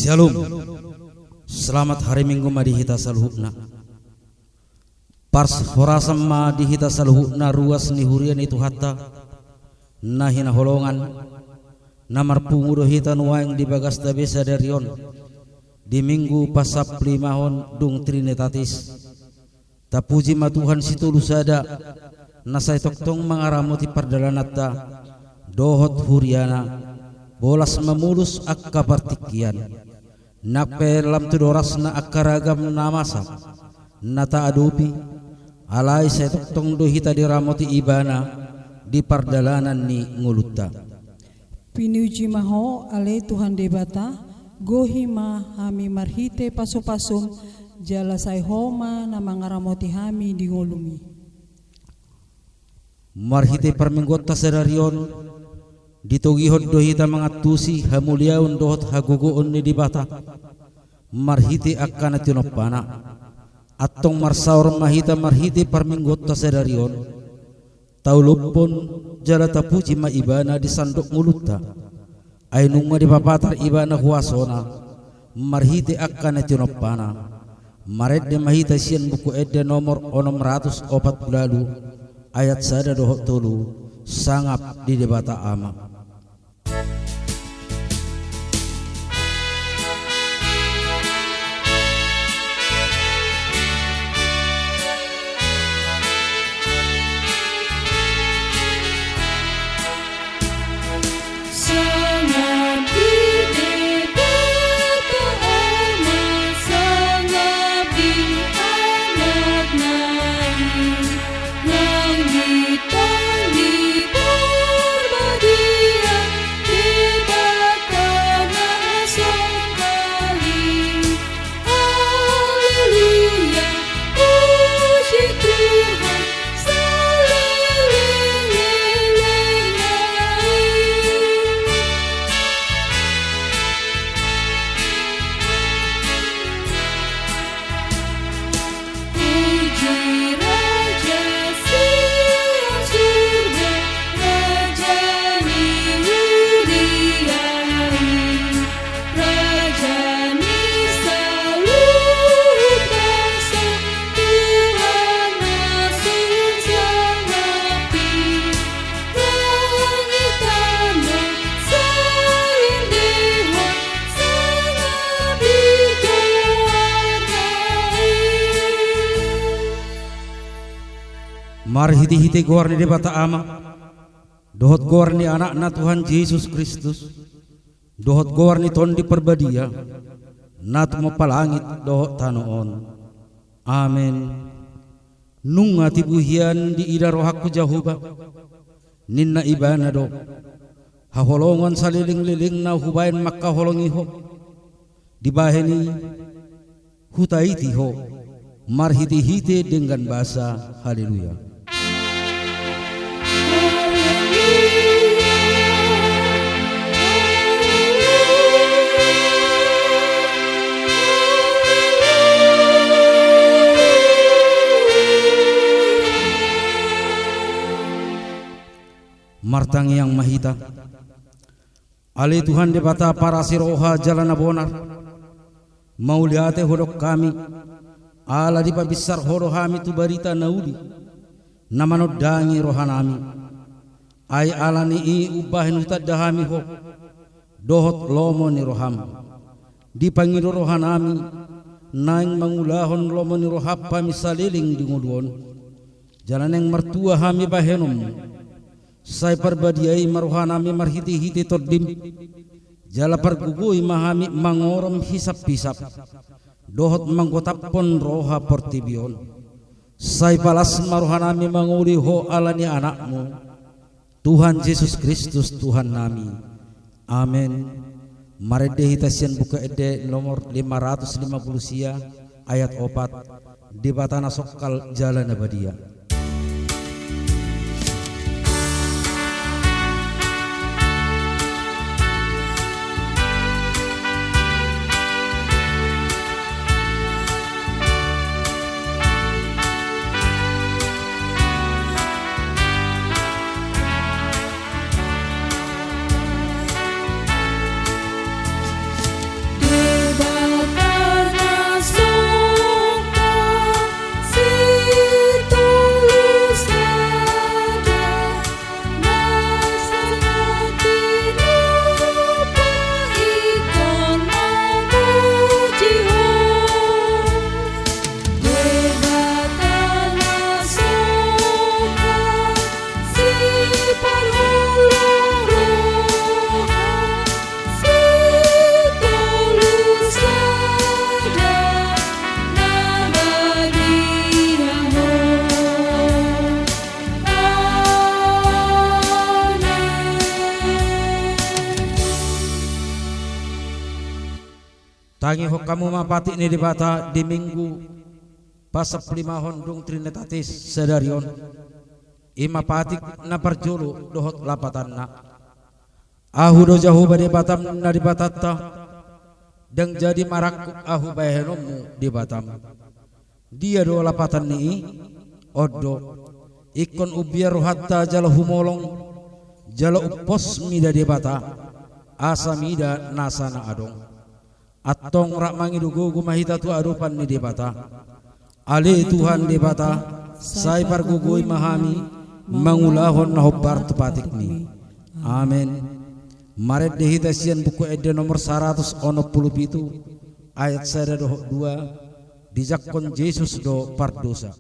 Shalom. Selamat hari Minggu madihita salhukna. Pars horasam madihita salhukna ruas ni hurian itu hatta nahina holongan namar pungudo hita nuaing di bagas dabesa darion di minggu pasap limahon dung trinitatis tapuji matuhan situ lusada nasai toktong mangaramuti pardalanata dohot huriana bolas memulus akka partikian nakpe lam tudoras na akaragam namasa nata adupi alai setong dohita diramoti ibana di pardalanan ni nguluta pinuji maho ale Tuhan debata gohima hami marhite pasupasum jala sai homa na mangaramoti hami di ngolumi marhite perminggota serarion ditugihod dohita mangatusi hamuliaun dohot haguguon ni dibata marhiti akkana tinopana attong marsaur mahita marhiti parminggota sedarion taulupon jala tapuji ma ibana di sandok nguluta ainunga di papatar ibana huasona marhiti akkana tinopana maredde mahita sian buku edde nomor 640 ayat sada dohot tulu sangap di debata ama. Marhiti-hiti gor ni debata ama dohot gor ni anak Tuhan Yesus Kristus dohot gor ni ton di perbadia nat mapalangit dohot tanoon amen nunga tibuhian di ida rohakku jahuba ninna ibana do haholongan saliling-liling na hubain makka holongiho dibaheni hutaiti ho marhiti-hiti dengan bahasa haleluya. Martang yang mahita ali Tuhan debata para siroha jalan abonar mauliate hodok kami ala di pabisar hodo hami tu barita naudi namanod dangi rohanami ay alani i ubahin utad dahami ho dohot lomo ni roham di pangido rohanami naing mangulahon lomo ni rohappa misaliling di ngudon jalan yang mertua hami bahenom sai parbadiai maruhanami marhiti-hiti todim jala pargugui mahami mangorom hisap-hisap dohot manggotapon roha portibion sai palas maruhanami manguli ho alani anakmu Tuhan Yesus Kristus Tuhan nami amen. Marede hitasian buka ede nomor 550 sia ayat 4 di batana sokal jalan abadia. Tangi ho kamu mapati ni dibata di minggu pasap 5 hondung Trinitatis sedarion ima patik na parjulu dohot lapatan na ahu do jahu bade batam na di batata dan jadi marakuk ahu bayhenomu di batam dia do lapatan ni odo ikon ubiar hatta jala humolong jala upos mida di bata asa mida nasana adong atong rak mangidugo gumahita tu adupan ni di bata ali Tuhan di bata sai pargugoi mahami mangulahon na hobbar tupatik ni amin. Maret dehita sian buku ede nomor 167 ayat 2 dijakon Yesus do pardosa.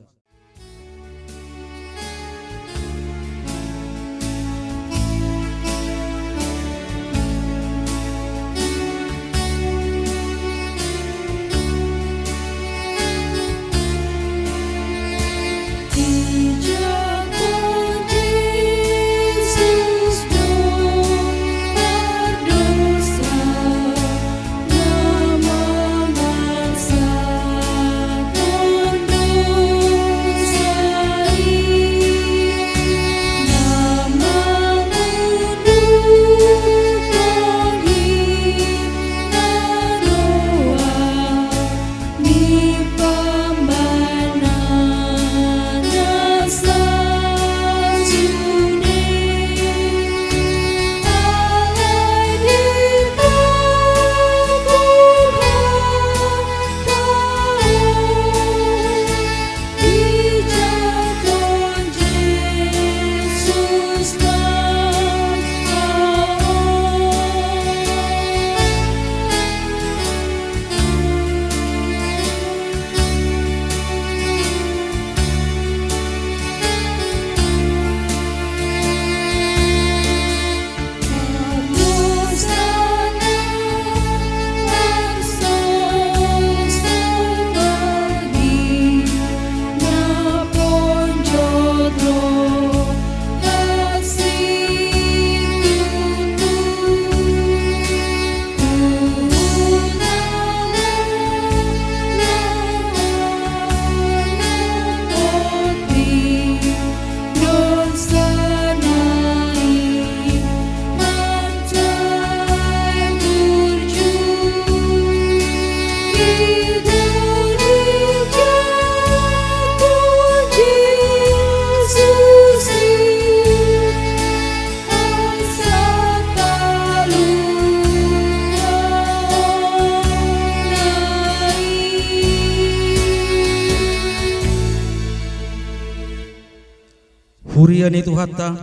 Hurian itu hatta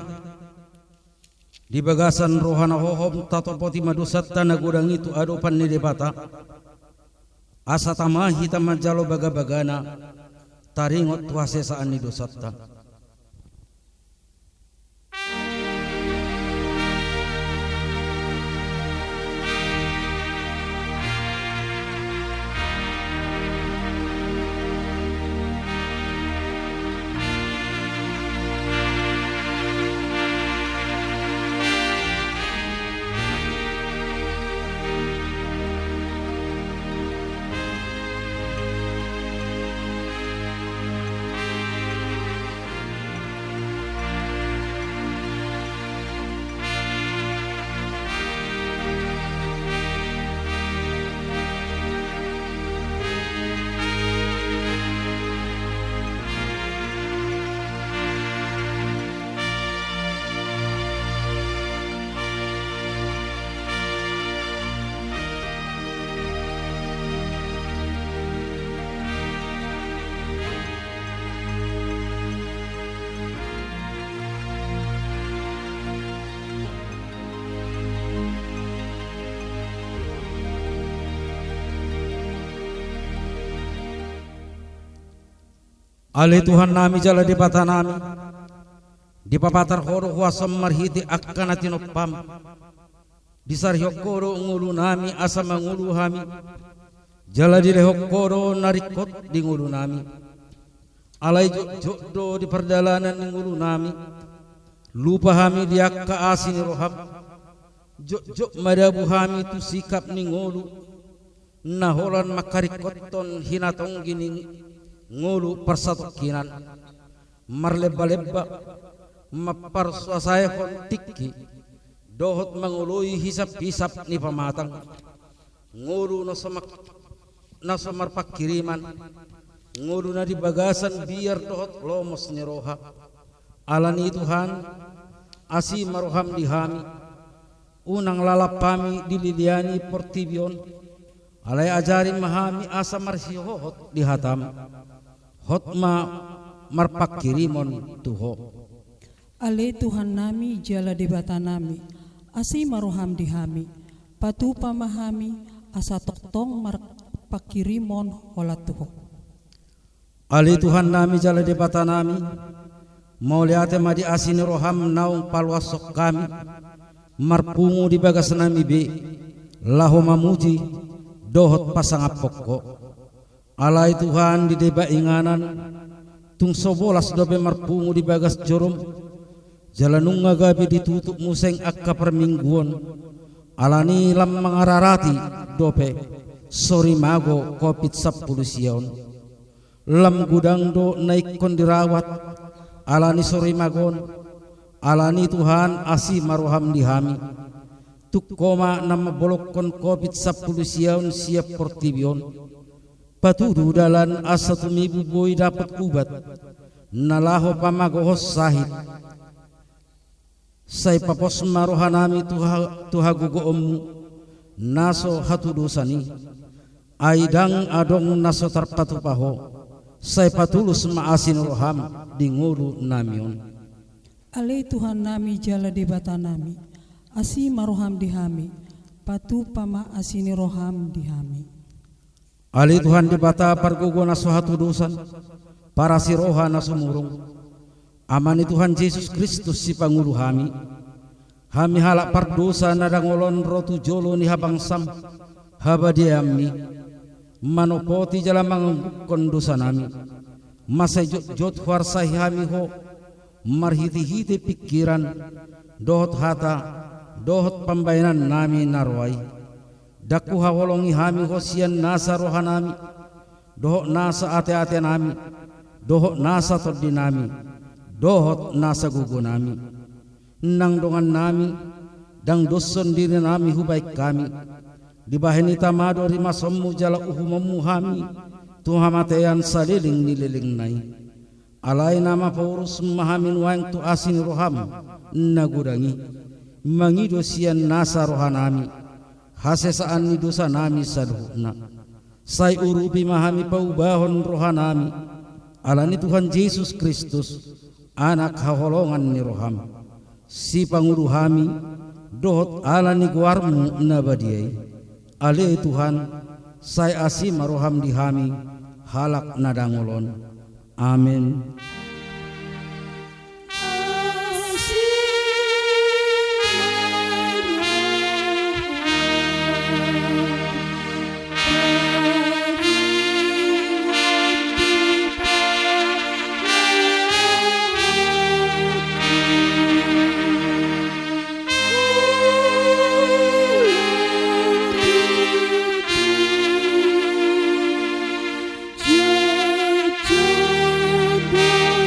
di bagasan rohana hohom tatopoti madusatta nagudang itu adopan ni debata asa tamahi tamajalo baga-bagana taringot tuasesaan ni dosatta. Ali Tuhan nami jala di bata nami di papatar horo huasam marhiti akkana tinopam disar hokoro ngulu nami asa mangulu hami jala di hokoro narikot di ngulu nami alai jokdo di perjalanan di ngulu nami lupa hami di akka asini rohab jok madabu hami tu sikap ni ngulu naholan makarikoton hinatong gini ngulu persatukinan marleba-leba maparsuasayakon tiki dohot mangului hisap-hisap ni pamatang ngulu na sumarpakiriman ngulu na di bagasan biar dohot lomos ni roha alani Tuhan asi maroham dihami unang lalapami dililiani portibion alay ajari mahami asa marsihohot dihatam hotma marpakirimon tuho Ale Tuhan nami jala debata nami asi maroham dihami patu pamahami asa toktong marpakirimon holat tuho. Ali Tuhan nami jala debata nami mau liate madi asini roham naung palwasok kami marpungu di bagas nami be lahu mamuji dohot pasangap pokko alai Tuhan di deba inganan tung sobolas dobe marpungu di bagas jorom jalanung ngagabi ditutup museng akka permingguan alani lam mengararati dope sori mago kopit 10 sion lam gudang do naik kon dirawat alani sori magon alani Tuhan asi maroham dihami tuk koma nama bolok kon kopit 10 sion siap portibion patudu dalan asa tumibu boy dapat kubat nalaho pamagohos sahid say papos marohanami tuha gugoommu naso hatudusani aidang adong naso tarpatupaho say patulus maasin roham di ngulu namion. Ale Tuhan nami jala debata nami asi maroham dihami patu pama asini roham dihami. Ali Tuhan debata pargugo naso hatudusan para si roha naso murung amani Tuhan Yesus Kristus si pangulu hami halak pardosa nadangolon rotu jolo ni habang sam habadiammi manopoti jalamang kondosa nami masay jot warsay hami ho marhiti-hiti pikiran dohot hata dohot pambayanan nami narway daku hawolongi hami ho siyan nasa roha nami dohot nasa ate-ate nami dohot nasa toddi nami dohot nasa gugo nami nang dongan nami dang doson diri nami hubaik kami dibahini tamado rima sommu jala uhumamu hami tuhamatean saliling nililing nai alai nama paurus mahamin wang tu asin roham nagudangi mangido sian nasa rohanami hasesaan ni dosa nami saduhna say urubi mahami paubahon rohanami alani Tuhan Yesus Kristus anak haholongan ni roham si pangulu hami dohot ala ni guarmu nabadiai ale Tuhan say asi maroham dihami halak nadangolon amin. Jatuh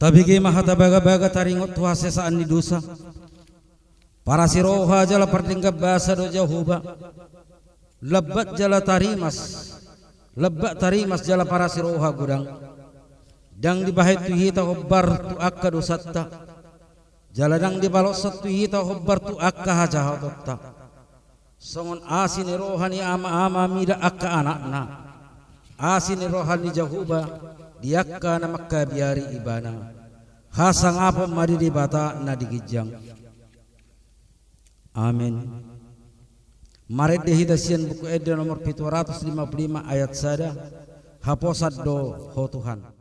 Tabigi mahata baga-baga taringot tuha sesaan ni dosa. Para siroha jala pertinggap basa do jahuba. Lebat jala tarimas. Lebat tarimas jala para siroha gudang. Dang dibahit tu hita hobbar tu akka dosatta. Jala dang dibalok satu hita hobbar tu akka haja hadotta. Songon asin rohani ama-ama mida akka anakna. Asin rohani jahuba. Diakka na makkabiari ibana hasang apa madi di bata na digijang. Amin. Maret dehidasian buku Eda nomor 755 ayat sada haposat do ho Tuhan.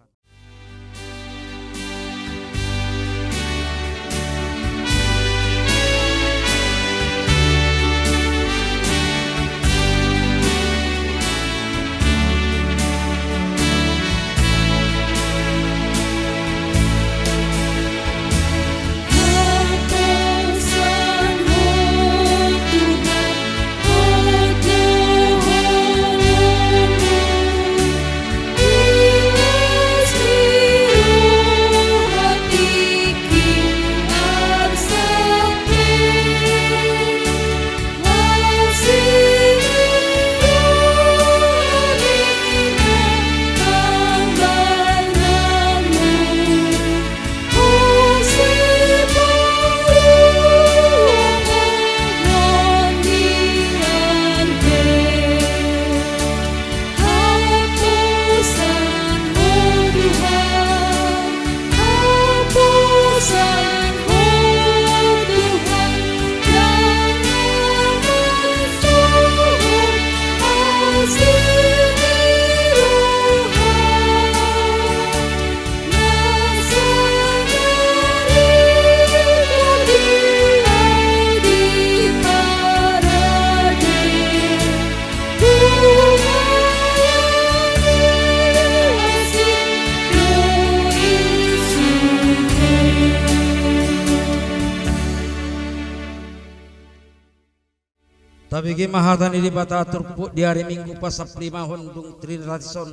Tapi mahatan ini bata turput di hari Minggu pasap 5 hondung trinratison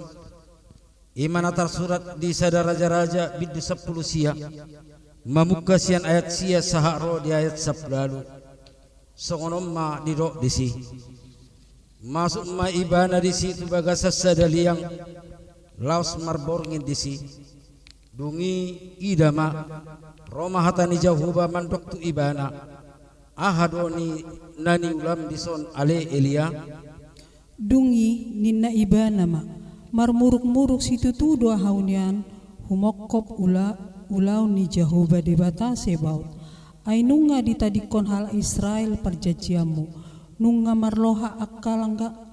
imanatar surat di sada raja-raja bidu 10 sia mamuka sian ayat sia saharo di ayat 10 lalu songonom ma didok disi masuk ma ibana di situ bagasa sada liang laos marborngin disi dungi idama roma hatani jahuba mandok tu ibana ahadoni nani ulam dison ale Elia dungi ninna ibana ma marmuruk-muruk situ tu dua haunian humokop ulau ni Jehovah debata sebaut ai nunga ditadikon hal Israel perjanjianmu nunga marloha akka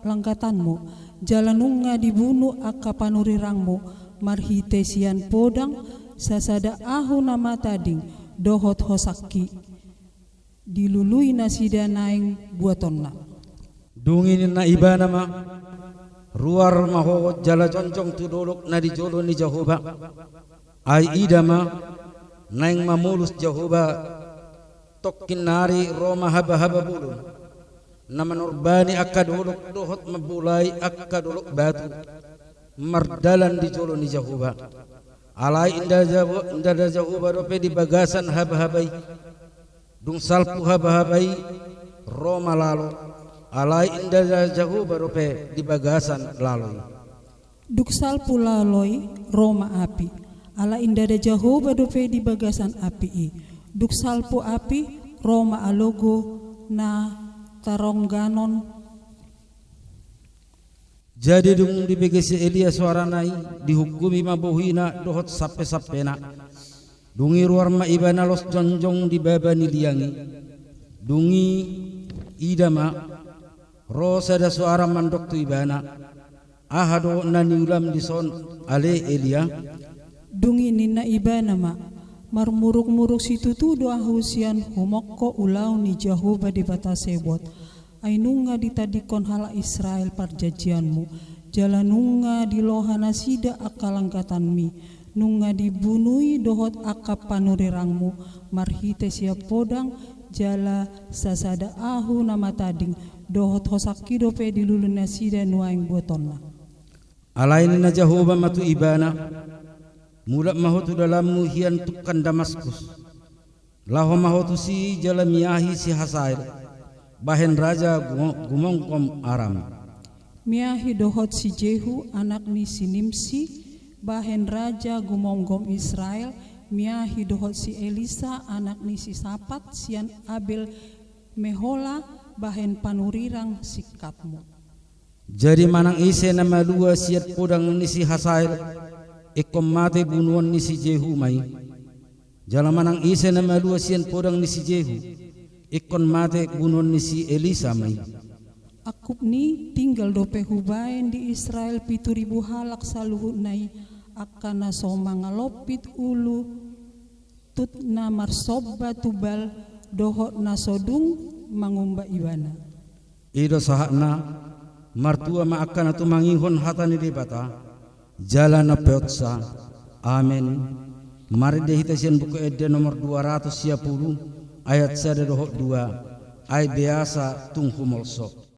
langgatanmu jalan nunga dibunuh akka panurirangmu marhitesian podang sasada ahu nama tading dohot hosaki dilului nasida naing buatonna dungin na ibana ma ruar maho jala joncong tu dolok na di jolo ni Jehovah ai idama naing mamulus Jehovah tokin nari roma haba-haba bulun nama nurbani akka dolok dohot mabulai akka dolok batu mardalan di jolo ni Jehovah alai indah Jehovah rope di bagasan haba-habai dung salpu haba-habai roma lalu alai indah Jehovah rope di bagasan lalu duk salpu laloi roma api ala indah Jehovah rope di bagasan api duk salpu api roma alogo na tarongganon jadi dung di begesi Elia suara nai dihukumi mabuhina dohot sape-sapena dungi ruar ma ibana los jonjong di babani liangi dungi idama rosa da suara mandok tu ibana ahado nani ulam dison ale Elia dungi nina ibana ma marmuruk-muruk situ tu doa husian humokko ulau ni Jehovah di batasebot ai nunga ditadikon hala Israel perjanjianmu jalan nunga di lohana sida akalangkatanmi nunga dibunuhi dohot akap panurirangmu marhite siap podang jala sasada ahu nama tading dohot hosaki dope diluluna sida nuaing botonna alain na Jehovah matu ibana Mula mahotu dalammu hian tukan Damaskus. Laho mahotu si jalan miahi si Hasair. Bahen raja gumongkom Aram. Miahi dohot si Jehu anak ni si Nimsi, bahen raja gumonggom Israel. Miahi dohot si Elisa anak ni si Sapat, sian Abel Mehola, bahen panurirang sikapmu. Jadi manang ise nama dua siat podang ni si Hasair, ikom mate bunuan ni si Jehu mai. Jala manang ise nama dua sian podang ni si Jehu, ikon mate bunuan ni si Elisa mai. Akup ni tinggal dope hubaen di Israel 7.000 halak saluhu nai akana so mangalopit ulu tut na marsobba tubal dohot na sodung mangumba ibana. Ido sahakna martua ma akana tu mangihon hatani debata jalan na peotsa. Amen. Mari dehita sian buku Ede nomor 210 ayat 1 dohot 2 ay biasa tunghu molso.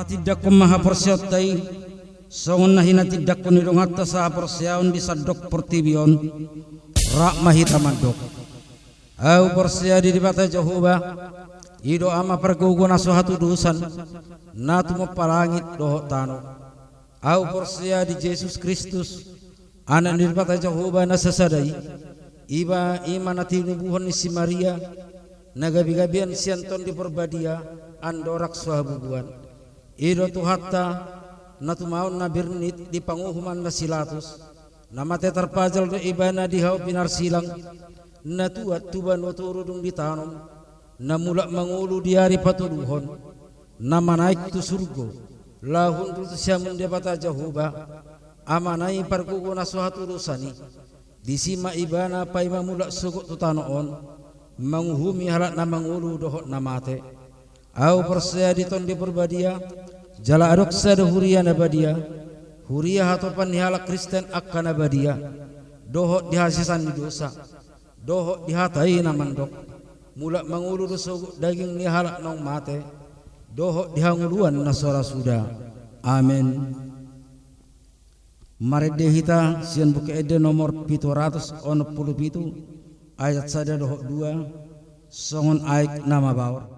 Tidak ko maha persiatai songon nahina tidak ko nidong hatta sa persiaon di sadok pertibion rak mahita mandok au persia di bata Jehovah ido ama pergugo na suatu dusan natu mapalangit doho tano au persia di Yesus Kristus anak di bata Jehovah na sasadai iba iman ati nubuhon ni si Maria nagabi-gabian sianton di perbadia andorak suhabubuan. Ido tu hatta natumaon na birnit di panguhuman na silatus namate terpajal do ibana di hau pinar silang natuat tuban waturudung di tanom namula mangulu di hari patuduhon nama naik tu surgo lahun tu siamun debata Jehovah amanai pargugo na suatu dosani disima ibana paima mula sugut tu tanoon manguhumi halak na mangulu dohot namate au persaya diton di perbadia jala adoksa de huria nabadia huria hatopan nihala Kristen akka nabadia dohot dihasisan di dosa dohot dihatai na mandok mula mangulu doso daging nihala nong mate dohot dihanguluan na sora suda. Amen. Mari dehita sian buku Ede nomor 717 ayat 1 dohot 2 songon aik nama bawar.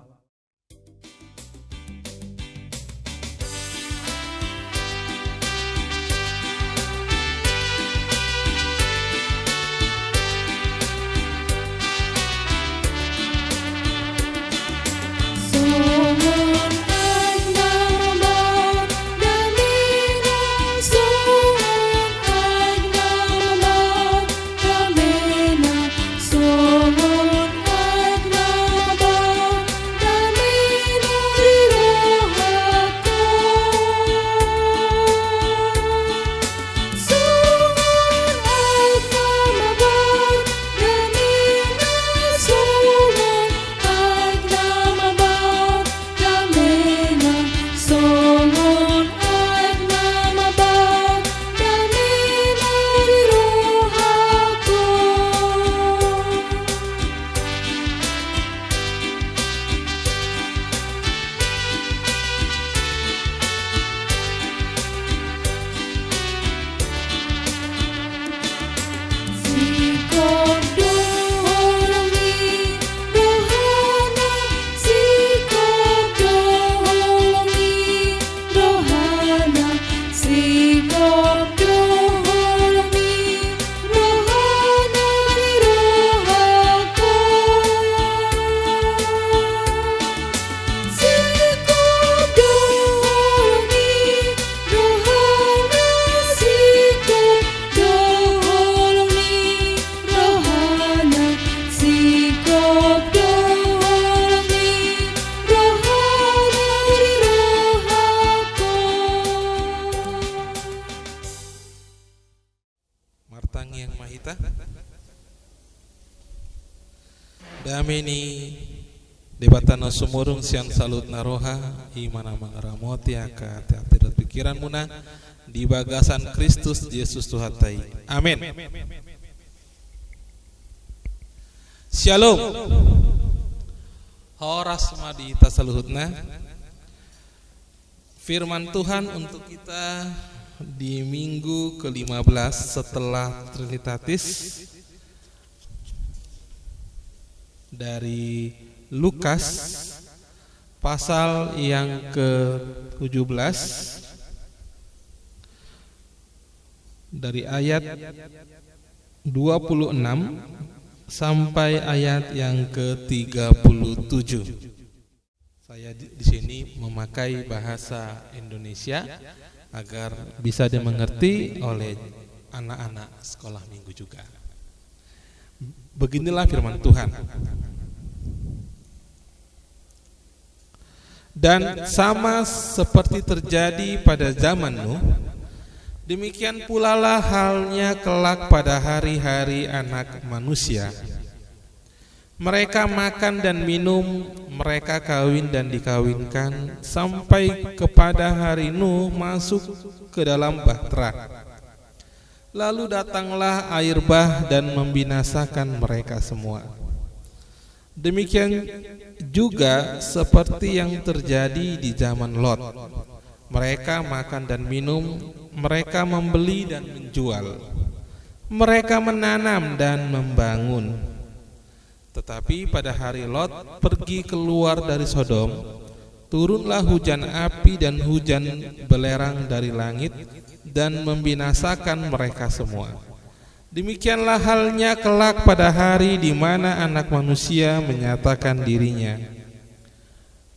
Tang Yang Mahita. Dameni debatana sumurung siang salut naroha imana mangaramoti aka teatirat pikiran muna di bagasan Kristus Yesus Tuhatai. Amin. Shalom. Horas madi tasaluhutna. Firman Tuhan untuk kita di minggu ke-15 setelah Trinitatis dari Lukas pasal yang ke-17 dari ayat 26 sampai ayat yang ke-37. Saya di sini memakai bahasa Indonesia agar bisa dimengerti oleh anak-anak sekolah minggu juga. Beginilah firman Tuhan. Dan sama seperti terjadi pada zaman Nuh, demikian pula lah halnya kelak pada hari-hari anak manusia. Mereka makan dan minum, mereka kawin dan dikawinkan, sampai kepada hari Nuh masuk ke dalam bahtera. Lalu datanglah air bah dan membinasakan mereka semua. Demikian juga seperti yang terjadi di zaman Lot. Mereka makan dan minum, mereka membeli dan menjual, mereka menanam dan membangun. Tetapi pada hari Lot pergi keluar dari Sodom, turunlah hujan api dan hujan belerang dari langit dan membinasakan mereka semua. Demikianlah halnya kelak pada hari di mana Anak Manusia menyatakan dirinya.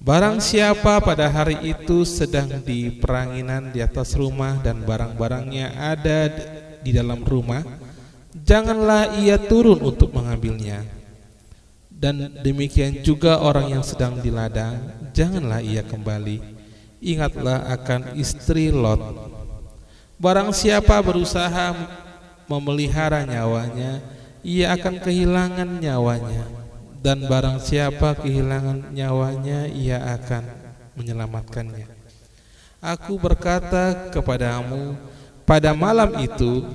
Barang siapa pada hari itu sedang di peranginan di atas rumah dan barang-barangnya ada di dalam rumah, janganlah ia turun untuk mengambilnya. Dan demikian juga orang yang sedang di ladang, janganlah ia kembali. Ingatlah akan istri Lot. Barang siapa berusaha memelihara nyawanya, ia akan kehilangan nyawanya. Dan barang siapa kehilangan nyawanya, ia akan menyelamatkannya. Aku berkata kepadamu, pada malam itu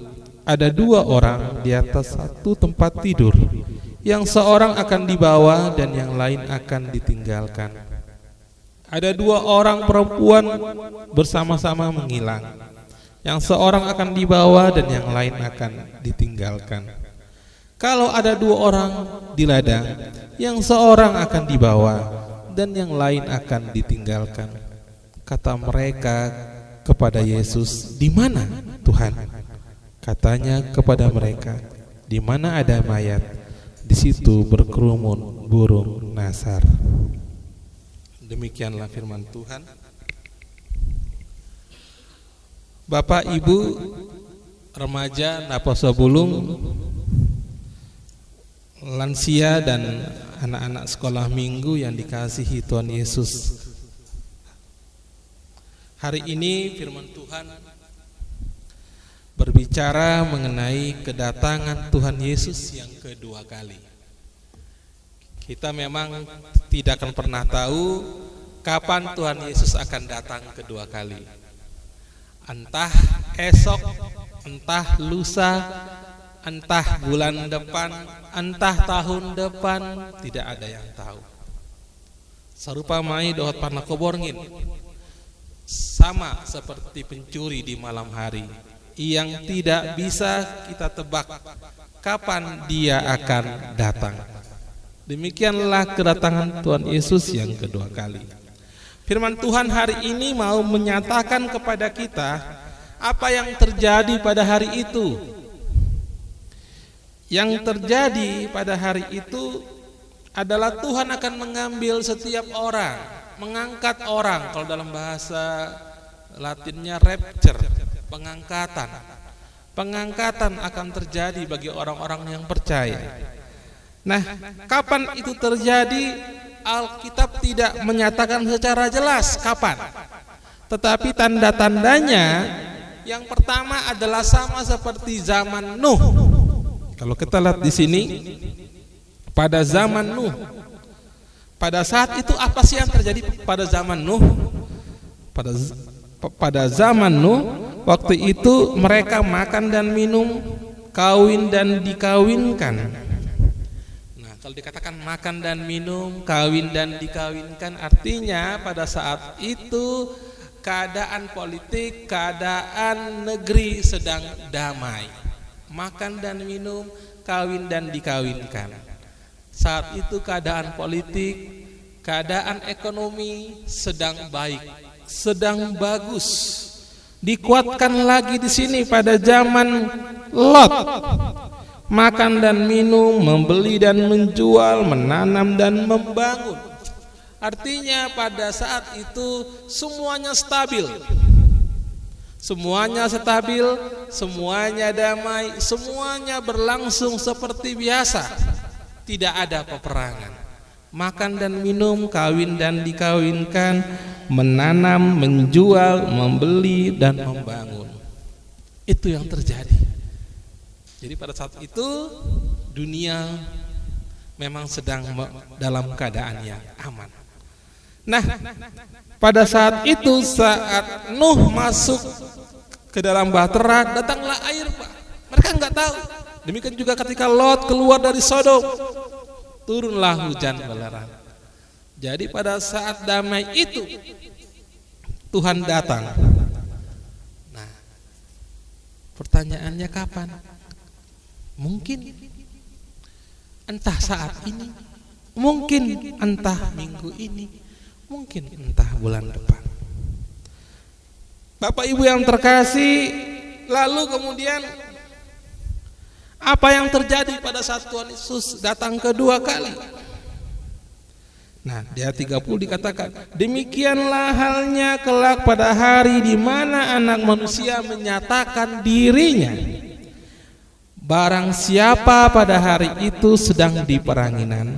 ada dua orang di atas satu tempat tidur, yang seorang akan dibawa dan yang lain akan ditinggalkan. Ada dua orang perempuan bersama-sama menghilang, yang seorang akan dibawa dan yang lain akan ditinggalkan. Kalau ada dua orang di ladang, yang seorang akan dibawa dan yang lain akan ditinggalkan. Kata mereka kepada Yesus, "Di mana, Tuhan?" Katanya kepada mereka, "Di mana ada mayat, di situ berkerumun burung nasar." Demikianlah firman Tuhan. Bapak, Ibu, remaja, napasobulung, lansia dan anak-anak sekolah minggu yang dikasihi Tuhan Yesus. Hari ini firman Tuhan berbicara mengenai kedatangan Tuhan Yesus yang kedua kali. Kita memang tidak akan pernah tahu kapan Tuhan Yesus akan datang kedua kali. Entah esok, entah lusa, entah bulan depan, entah tahun depan, tidak ada yang tahu. Serupa mai dohot parna koborngin, sama seperti pencuri di malam hari, yang tidak bisa kita tebak kapan dia akan datang. Demikianlah kedatangan Tuhan Yesus yang kedua kali. Firman Tuhan hari ini mau menyatakan kepada kita apa yang terjadi pada hari itu. Yang terjadi pada hari itu adalah Tuhan akan mengambil setiap orang, mengangkat orang, kalau dalam bahasa Latinnya rapture, pengangkatan. Pengangkatan akan terjadi bagi orang-orang yang percaya. Nah, kapan itu terjadi? Alkitab tidak menyatakan secara jelas kapan. Tetapi tanda-tandanya Yang pertama adalah sama seperti zaman Nuh. Kalau kita lihat di sini, pada zaman Nuh, pada saat itu apa sih yang terjadi pada zaman Nuh? Pada zaman Nuh, waktu itu mereka makan dan minum, kawin dan dikawinkan. Nah, kalau dikatakan makan dan minum, kawin dan dikawinkan, artinya pada saat itu keadaan politik, keadaan negeri sedang damai. Makan dan minum, kawin dan dikawinkan. Saat itu keadaan politik, keadaan ekonomi sedang baik, sedang bagus. Dikuatkan lagi di sini pada zaman Lot. Makan dan minum, membeli dan menjual, menanam dan membangun. Artinya pada saat itu semuanya stabil. Semuanya stabil, semuanya damai, semuanya berlangsung seperti biasa. Tidak ada peperangan. Makan dan minum, kawin dan dikawinkan, menanam, menjual, membeli dan membangun. Itu yang terjadi. Jadi pada saat itu dunia memang sedang dalam keadaan yang aman. Nah, pada saat itu saat Nuh masuk ke dalam bahtera, datanglah air, Pak. Mereka enggak tahu. Demikian juga ketika Lot keluar dari Sodom, turunlah hujan belerang. Jadi pada saat damai itu Tuhan datang. Nah, pertanyaannya kapan? Mungkin entah saat ini, mungkin entah minggu ini, mungkin entah bulan depan. Bapak Ibu yang terkasih, lalu kemudian apa yang terjadi pada saat Tuhan Yesus datang kedua kali? Nah, di ayat 30 dikatakan, demikianlah halnya kelak pada hari di mana Anak Manusia menyatakan dirinya. Barang siapa pada hari itu sedang di peranginan,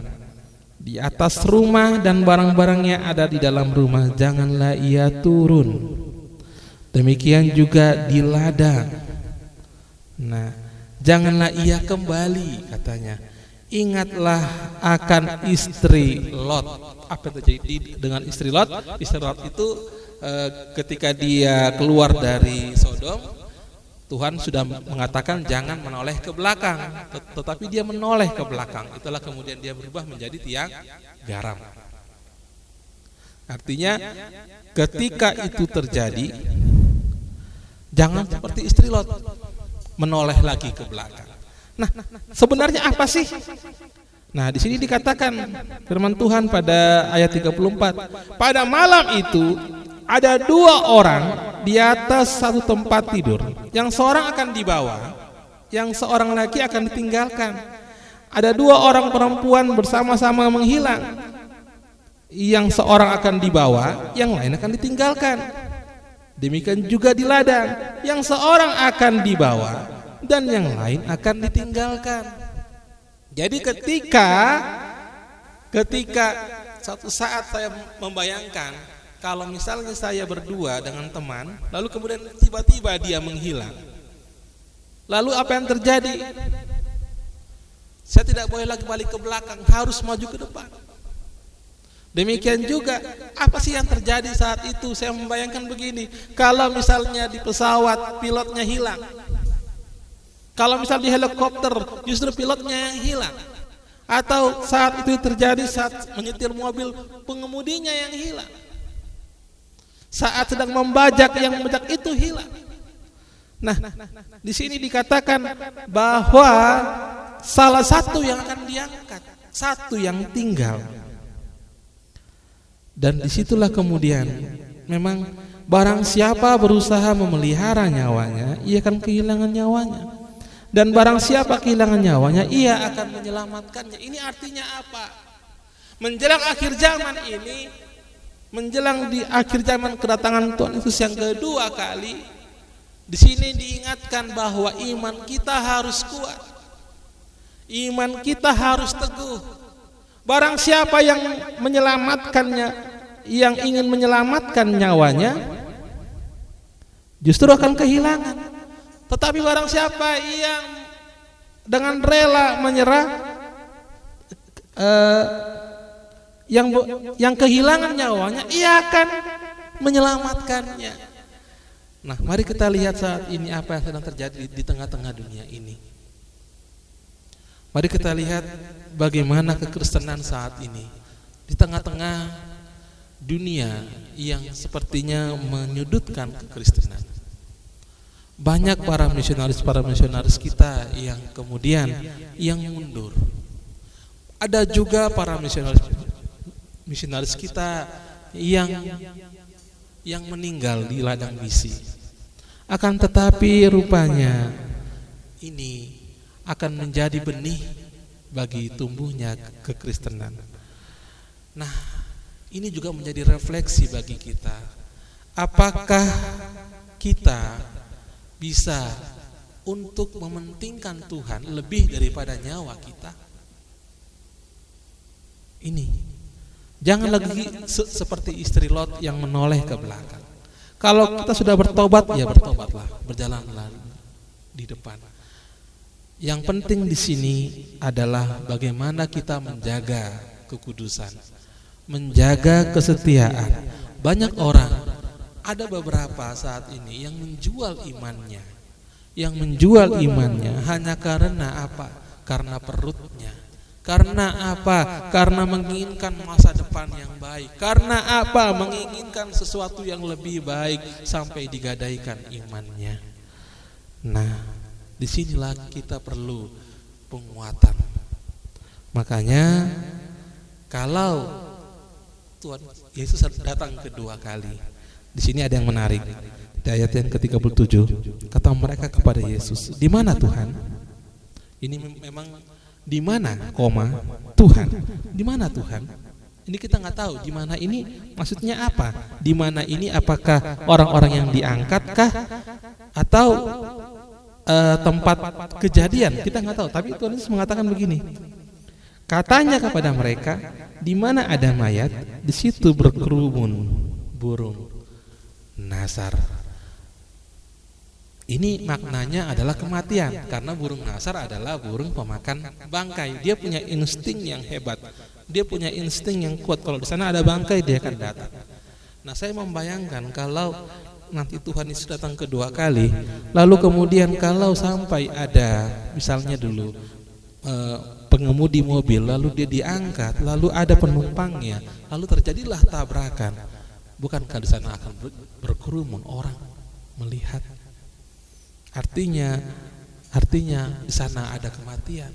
di atas rumah dan barang-barangnya ada di dalam rumah, janganlah ia turun. Demikian juga di ladang. Nah, janganlah ia kembali, katanya. Ingatlah akan istri Lot. Apa yang terjadi dengan istri Lot? Istri Lot itu ketika dia keluar dari Sodom, Tuhan sudah mengatakan jangan menoleh ke belakang, tetapi dia menoleh ke belakang. Itulah kemudian dia berubah menjadi tiang garam. Artinya ketika itu terjadi, jangan seperti istri Lot menoleh lagi ke belakang. Nah, sebenarnya apa sih? Nah, di sini dikatakan firman Tuhan pada ayat 34. Pada malam itu ada dua orang di atas satu tempat tidur. Yang seorang akan dibawa, yang seorang lagi akan ditinggalkan. Ada dua orang perempuan bersama-sama menghilang. Yang seorang akan dibawa, yang lain akan ditinggalkan. Demikian juga di ladang, yang seorang akan dibawa dan yang lain akan ditinggalkan. Jadi ketika satu saat saya membayangkan kalau misalnya saya berdua dengan teman, lalu kemudian tiba-tiba dia menghilang. Lalu apa yang terjadi? Saya tidak boleh lagi balik ke belakang, harus maju ke depan. Demikian juga, apa sih yang terjadi saat itu? Saya membayangkan begini, kalau misalnya di pesawat pilotnya hilang, kalau misalnya di helikopter justru pilotnya yang hilang, atau saat itu terjadi saat menyetir mobil pengemudinya yang hilang, saat sedang membajak yang membajak itu hilang. Nah, di sini dikatakan bahwa salah satu yang akan diangkat, satu yang tinggal. Dan disitulah kemudian memang barang siapa berusaha memelihara nyawanya, ia akan kehilangan nyawanya. Dan barang siapa kehilangan nyawanya, ia akan menyelamatkannya. Ini artinya apa? Menjelang akhir zaman ini, menjelang di akhir zaman kedatangan Tuhan Yesus yang kedua kali, di sini diingatkan bahwa iman kita harus kuat, iman kita harus teguh. Barang siapa yang menyelamatkannya, yang ingin menyelamatkan nyawanya, justru akan kehilangan. Tetapi barang siapa yang dengan rela menyerah, yang kehilangan nyawanya, ia akan menyelamatkannya. Nah, mari kita lihat saat ini apa yang sedang terjadi di tengah-tengah dunia ini. Mari kita lihat bagaimana kekristenan saat ini di tengah-tengah dunia yang sepertinya menyudutkan kekristenan. Banyak para misionaris kita yang kemudian yang mundur. Ada juga para misionaris kita yang meninggal di ladang misi. Akan tetapi rupanya ini akan menjadi benih bagi tumbuhnya kekristenan. Nah, ini juga menjadi refleksi bagi kita. Apakah kita bisa untuk mementingkan Tuhan lebih daripada nyawa kita? Ini jangan lagi seperti istri Lot yang menoleh ke belakang. Kalau kita sudah bertobat, ya bertobatlah, berjalanlah di depan. Yang penting di sini adalah bagaimana kita menjaga kekudusan, menjaga kesetiaan. Banyak orang, ada beberapa saat ini yang menjual imannya hanya karena apa? Karena perutnya. Karena apa? Karena menginginkan masa depan yang baik. Karena apa? Menginginkan sesuatu yang lebih baik sampai digadaikan imannya. Nah, disinilah kita perlu penguatan. Makanya kalau Tuhan Yesus datang kedua kali, di sini ada yang menarik. Di ayat yang ke-37, kata mereka kepada Yesus, "Di mana Tuhan?" Ini memang di mana, Tuhan. Di mana Tuhan? Ini kita nggak tahu. Di mana ini maksudnya apa? Di mana ini apakah orang-orang yang diangkatkah atau tempat kejadian? Kita nggak tahu. Tapi Tuhan Yesus mengatakan begini. Katanya kepada mereka, di mana ada mayat, di situ berkerumun burung nasar. Ini maknanya adalah kematian, karena burung nasar adalah burung pemakan bangkai. Dia punya insting yang hebat, dia punya insting yang kuat. Kalau di sana ada bangkai, dia akan datang. Nah, saya membayangkan kalau nanti Tuhan Yesus datang kedua kali, lalu kemudian kalau sampai ada misalnya dulu pengemudi mobil, lalu dia diangkat, lalu ada penumpangnya, lalu terjadilah tabrakan. Bukankah di sana akan berkerumun orang melihat? Artinya di sana ada kematian.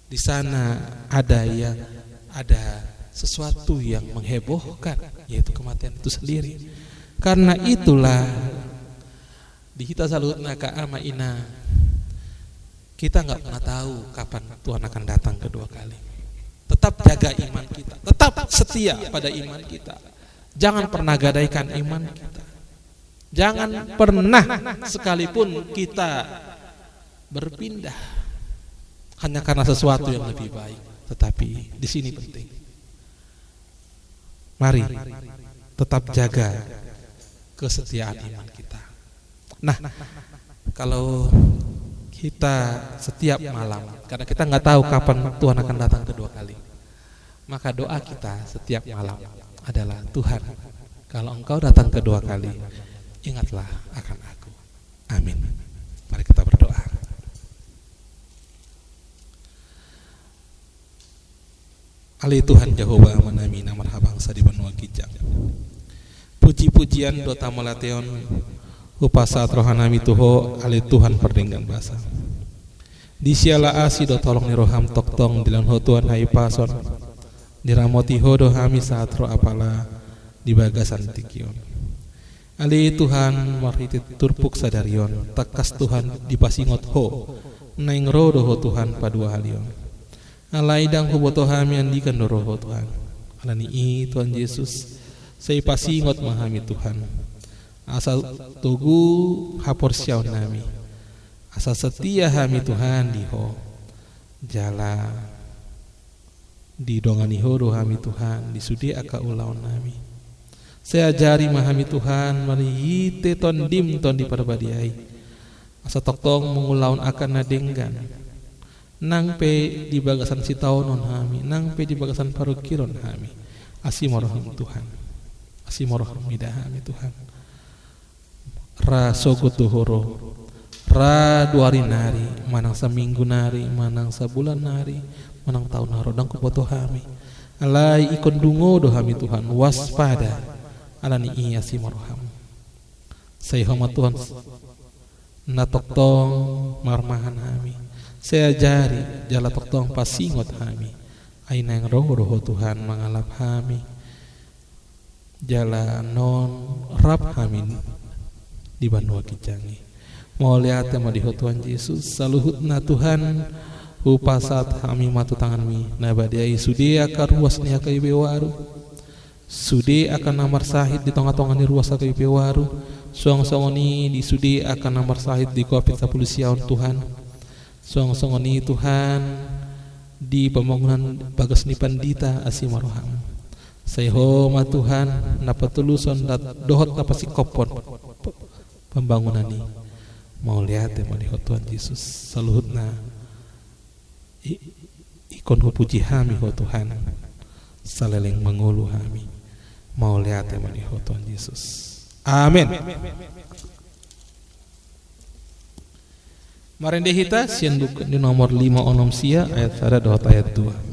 Di sana ada sesuatu yang menghebohkan, yaitu kematian itu sendiri. Karena itulah di kita salutna ka amaina, kita nggak pernah tahu kapan Tuhan akan datang kedua kali. Tetap jaga iman kita, tetap setia pada iman kita. Jangan pernah gadaikan iman kita. Jangan pernah sekalipun kita berpindah hanya karena sesuatu yang lebih baik. Tetapi di sini penting. Mari tetap jaga kesetiaan iman kita. Nah, kalau kita setiap malam, karena kita nggak tahu kapan Tuhan akan datang kedua kali, maka doa kita setiap malam adalah, Tuhan, kalau Engkau datang kedua kali, ingatlah akan aku. Amin. Mari kita berdoa. Ali Tuhan Jehovah manami namar habangsa di benua kijang. Puji-pujian dota molateon upasat rohanami tuho ali Tuhan perdenggan basa. Disiala asi do tolong ni roham toktong dilan ho Tuhan hai pason. Diramoti ho do hami saat ro apala di bagasan tikion. Ali Tuhan marhiti turpuk sadarion, takas Tuhan dipasingot ho, naing rodo ho Tuhan padua halion. Alai dang huboto hami andikan doro ho Tuhan. Alani i Tuhan Yesus, saya pasingot mahami Tuhan. Asal tugu hapor siaw nami, asal setia hami Tuhan di ho, jala di dongani ho do hami Tuhan, di sudi aka ulaun nami. Saya ajari memahami Tuhan, mari yite ton dim ton di parbadiai. Asa toktong mengulaun akan nadenggan. Nang pe di bagasan sitaunon hami, nang pe di bagasan parukiron hami. Asimoroham Tuhan. Asimoroham midahami Tuhan. Ra sogotuhoro. Ra 2 hari nari, manang sa minggu nari, manang sa bulan nari, manang tahun naro dang kupoto hami. Alai ikon dungo do hami Tuhan, waspada. Alani iya si maroham. Saya hormat Tuhan na toktong marmahan hami. Saya ajari jala toktong pasingot hami. Aina yang roho Tuhan mengalap hami. Jala non rap hami di Banua Kijangi. Mau lihat tema di Tuhan Yesus saluhut na Tuhan upasat hami matu tangan mi nabadiai sudia karuas ni akai bewaru. Sudi akan namar sahid di tengah-tengah ni ruas akai bewaru. Song-song ni di sudi akan namar sahid di Covid 10 siaun Tuhan. Song-song ni Tuhan di pembangunan bagas ni pandita asimaroham. Saya hormat Tuhan dapat tuluson dohot dapat si kopon pembangunan ni. Mau lihat ya mau lihat Tuhan Yesus saluhutna ikon puji hami ho Tuhan saleleng mengulu hami. Mau lihat ya mau lihat Tuhan Yesus. Amin. Marende hita sianduk di nomor 5 onom sia ayat 1 dohot ayat 2.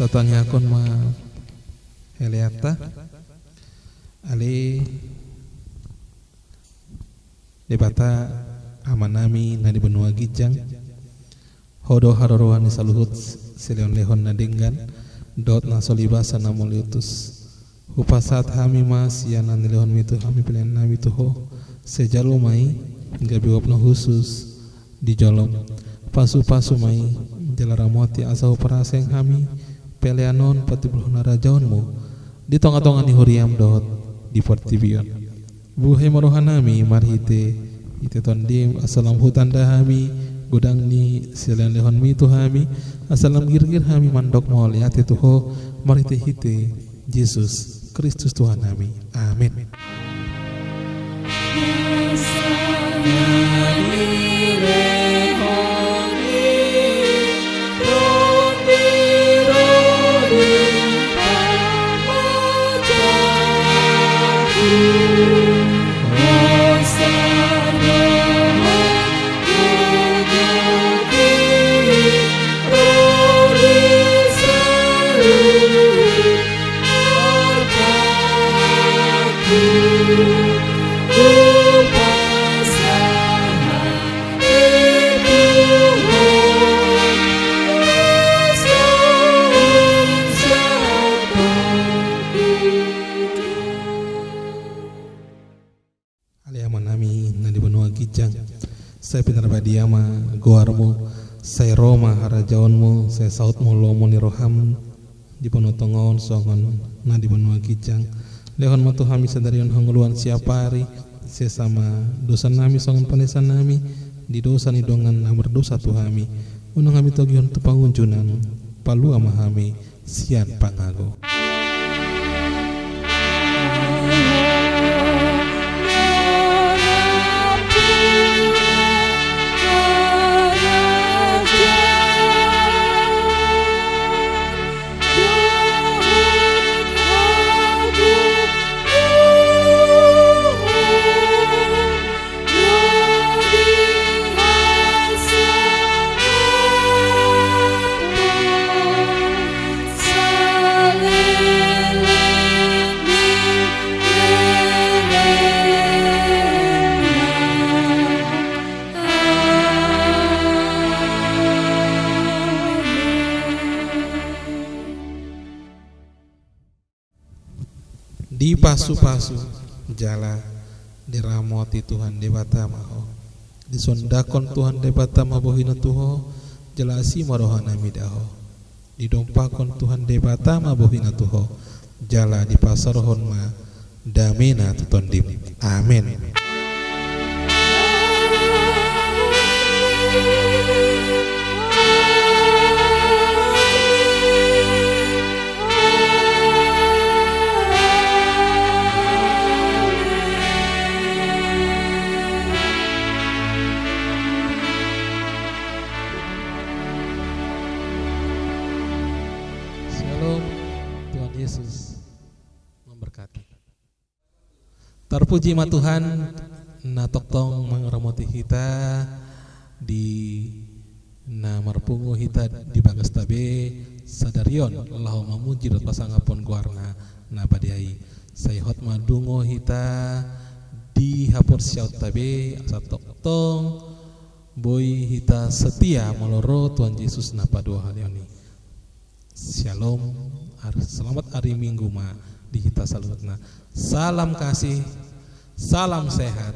Tatanya akon ma heleata ali debata amanami na di Benua Gijang hodo harorohan ni saluhut seleon lehon na denggan dot na solibasa na moliutus upasat hami mas yanan lehon mitu hami pilihan nami tuho sejalo mai gabi wapno khusus di jolom pasu-pasu mai jalaramoti asau peraseng hami peleanon patibuluh narajaunmu di tonga-tonga ni huriam dot di Fortibion buhe marohanami marhite ite tondim asalam hutan dahami gudang ni selen lehon mi tuhami asalam girgir hami mandok mol yate tuho marhite hite Yesus Kristus Tuhan kami amin. Oh hami na di benua kijang. Saya pintar badiama goarmu, saya Roma harajaonmu, saya sautmu lomo ni roham di benua tongon songon na di benua kijang. Lehon matu hami sadarion hanguluan siapari, sesama dosa nami songon panesan nami, di dosa ni dongan namar dosa tu hami. Unang hami togion tu pangunjunan, palu ama hami sian pangago. Di pasu-pasu jala diramoti Tuhan debata maho, disondakon Tuhan debata mabohina tuho, jalasi marohana midaho, didompakon Tuhan debata mabohina tuho, jala di pasarohon ma damena tutondim. Amin. Tuhan Yesus memberkati. Terpuji ma Tuhan, na toktong mengremoti kita di na marpungu kita di bagas tabe sadarion Allahumma mujirot pasangapon guarna na badiai sayhot madungo kita di hapor syaut tabe asa toktong boy kita setia meloro Tuhan Yesus na padua halioni. Shalom, selamat hari Minggu ma di kita salutna. Salam kasih, salam sehat.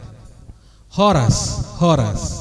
Horas, horas.